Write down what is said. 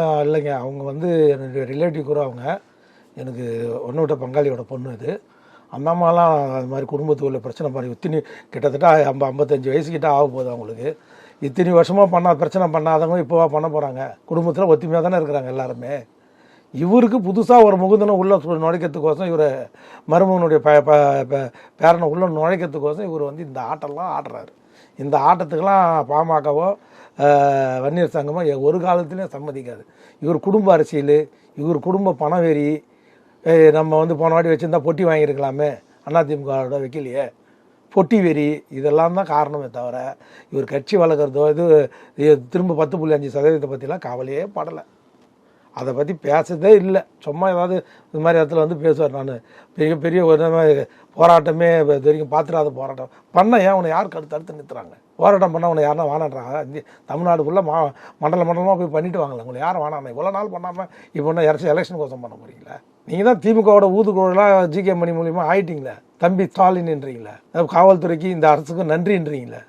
இல்லைங்க. அவங்க வந்து என்னுடைய ரிலேட்டிவ் கூட அவங்க. எனக்கு ஒன்று விட்ட பங்காளியோட பொண்ணு இது. அந்த அம்மாலாம் அது மாதிரி குடும்பத்துக்குள்ள பிரச்சனை பண்ணி கிட்டத்தட்ட 55 வயசுக்கிட்ட ஆக போகுது அவங்களுக்கு. இத்தனை வருஷமாக பிரச்சனை பண்ணாதவங்க இப்போவா பண்ண போகிறாங்க? குடும்பத்தில் ஒத்துமையாக தானே இருக்கிறாங்க எல்லாருமே. இவருக்கு புதுசாக ஒரு முகுந்தனை உள்ள நுழைக்கிறதுக்கோசம் இவர் மருமகனுடைய பேரனை உள்ள நுழைக்கிறதுக்கோசம் இவர் வந்து இந்த ஆட்டெல்லாம் ஆடுறாரு. இந்த ஆட்டத்துக்கெல்லாம் பாமகவோ வன்னியர் சங்கமோ ஒரு காலத்துலேயும் சம்மதிக்காது. இவர் குடும்ப அரசியல், இவர் குடும்ப பணவெறி. நம்ம வந்து போன வாட்டி வச்சுருந்தா பொட்டி வாங்கியிருக்கலாமே, அதிமுகவோட வைக்கலையே, பொட்டி வெறி, இதெல்லாம் தான் காரணமே தவிர இவர் கட்சி வளர்க்குறதோ இது திரும்ப 10.5% பற்றிலாம் கவலையே படலை. அதை பற்றி பேசுறதே இல்லை. சும்மா ஏதாவது இது மாதிரி இடத்துல வந்து பேசுவார். நான் பெரிய ஒரு போராட்டமே இது வரைக்கும் பார்த்துடாத போராட்டம் பண்ண ஏன் உன்னை யார் தடுத்து நிறுத்துறாங்க? போராட்டம் பண்ண உன்னை யாருன்னா வானான்றாங்க? தமிழ்நாடுக்குள்ளே மண்டலமாக போய் பண்ணிட்டு வாங்கலாம். உங்களை யாரும் வானாங்க? இவ்வளோ நாள் பண்ணாமல் இப்போ ஒன்று எலெக்ஷன் கோசம் பண்ண போகிறீங்களா? நீங்கள் தான் திமுகவோட ஊதுகுழலாம் ஜிகே மணி மூலியமாக ஆயிட்டீங்களே. தம்பி ஸ்டாலின்ன்றீங்களே, காவல்துறைக்கு இந்த அரசுக்கு நன்றின்றீங்களே.